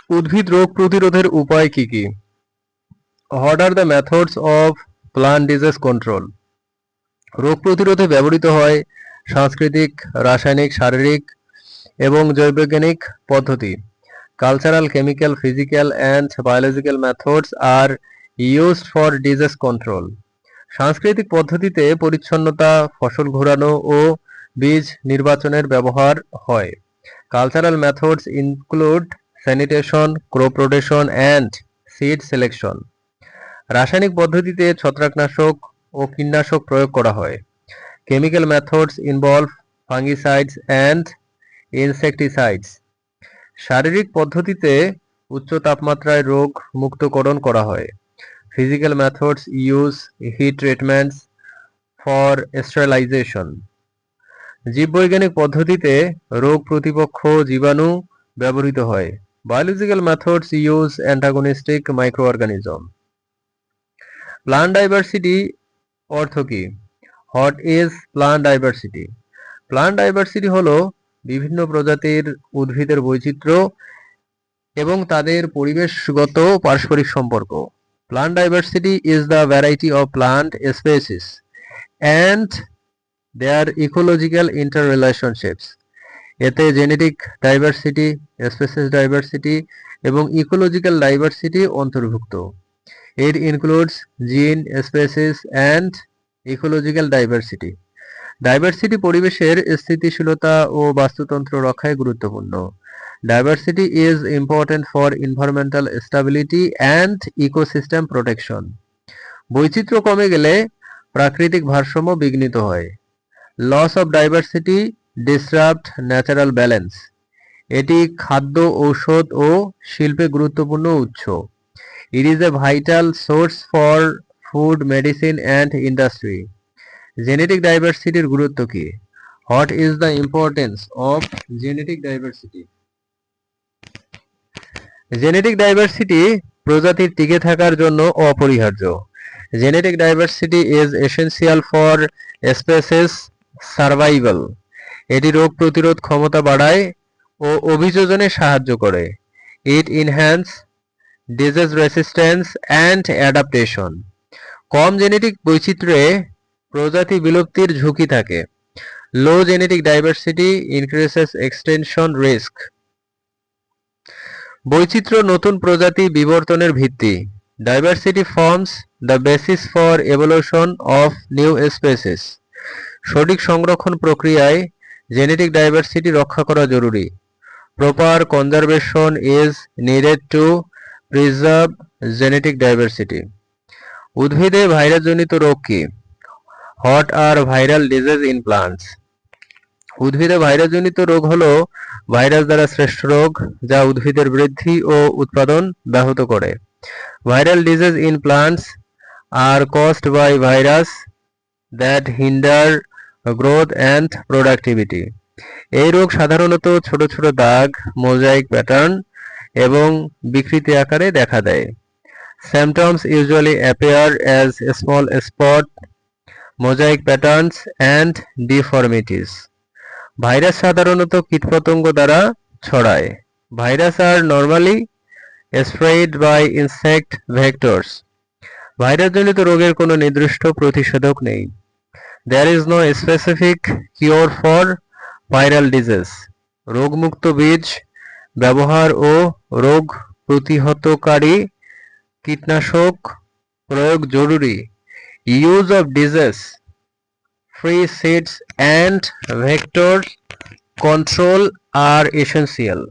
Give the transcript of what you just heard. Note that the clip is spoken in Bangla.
উদ্ভিদ রোগ প্রতিরোধের উপায় কি কি? What are the methods of plant disease control? রোগ প্রতিরোধে ব্যবহৃত হয় সাংস্কৃতিক, রাসায়নিক, শারীরিক এবং জৈববৈজ্ঞানিক পদ্ধতি। Cultural, chemical, physical and biological methods are used for disease control. সাংস্কৃতিক পদ্ধতিতে পরিচ্ছন্নতা, ফসল ঘোরানো ও বীজ নির্বাচনের ব্যবহার হয়। Cultural methods include sanitation, crop rotation and seed selection. রাসায়নিক পদ্ধতিতে ছত্রাকনাশক ও কীটনাশক প্রয়োগ করা হয়। Chemical methods involve fungicides and insecticides. শারীরিক পদ্ধতিতে উচ্চ তাপমাত্রায় রোগ মুক্তকরণ করা হয়। Physical methods use heat treatments for sterilization. জীববৈজ্ঞানিক পদ্ধতিতে রোগ প্রতিপক্ষ জীবাণু ব্যবহৃত হয়। Biological methods use antagonistic microorganism. Plant diversity অর্থ কি? What is plant diversity? Plant diversity হলো বিভিন্ন প্রজাতির উদ্ভিদের বৈচিত্র্য এবং তাদের পরিবেশগত পারস্পরিক সম্পর্ক। Plant diversity is the variety of plant species and their ecological interrelationships. এতে জেনেটিক ডাইভার্সিটি, স্পেসিস ডাইভার্সিটি এবং ইকোলজিক্যাল ডাইভার্সিটি অন্তর্ভুক্ত। It includes gene, species and ecological diversity. Diversity পরিবেশের স্থিতিশীলতা ও বাস্তুতন্ত্র রক্ষায় গুরুত্বপূর্ণ। Diversity is important for environmental stability and ecosystem protection. বৈচিত্র্য কমে গেলে প্রাকৃতিক ভারসাম্য বিঘ্নিত হয়। Loss of diversity disrupt natural balance. এটি খাদ্য, ঔষধ ও শিল্পে গুরুত্বপূর্ণ উৎস। It is a vital source for food, medicine and industry. Genetic ডাইভার্সিটির গুরুত্ব কি? What is the importance of genetic diversity? Genetic diversity প্রজাতির টিকে থাকার জন্য অপরিহার্য। Genetic diversity is essential for species survival. এটি রোগ প্রতিরোধ ক্ষমতা বাড়ায় ও অভিযোজনে সাহায্য করে। It enhance disease resistance and adaptation. কম জেনেটিক বৈচিত্র্যে প্রজাতি বিলুপ্তির ঝুঁকি থাকে। Low genetic diversity increases extension risk. বৈচিত্র্য নতুন প্রজাতি বিবর্তনের ভিত্তি। Diversity forms the basis for evolution of new species. সঠিক সংরক্ষণ প্রক্রিয়ায় জেনেটিক ডাইভার্সিটি রক্ষা করা জরুরি। Proper conservation is needed to preserve genetic diversity. উদ্ভিদে ভাইরাসজনিত রোগ কি? What are viral disease in plants? উদ্ভিদে ভাইরাসজনিত রোগ হলো ভাইরাস দ্বারা সৃষ্ট রোগ যা উদ্ভিদের বৃদ্ধি ও উৎপাদন ব্যাহত করে। Viral disease in plants are caused by virus that hinder growth and productivity. এই রোগ সাধারণত ছোট ছোট দাগ, মোজাইক প্যাটার্ন এবং বিকৃতি আকারে দেখা দেয়। Symptoms usually appear as small spot, mosaic patterns and deformities. Virus সাধারণত কীটপতঙ্গ দ্বারা ছড়ায়। Virus are normally spread by insect vectors. ভাইরাসজনিত রোগের কোনো নির্দিষ্ট প্রতিষেধক নেই। There is no specific cure for viral disease. রোগমুক্ত বীজ ব্যবহার ও রোগ প্রতিহতকারী কীটনাশক প্রয়োগ জরুরি। Use of disease free seeds and vector control are essential.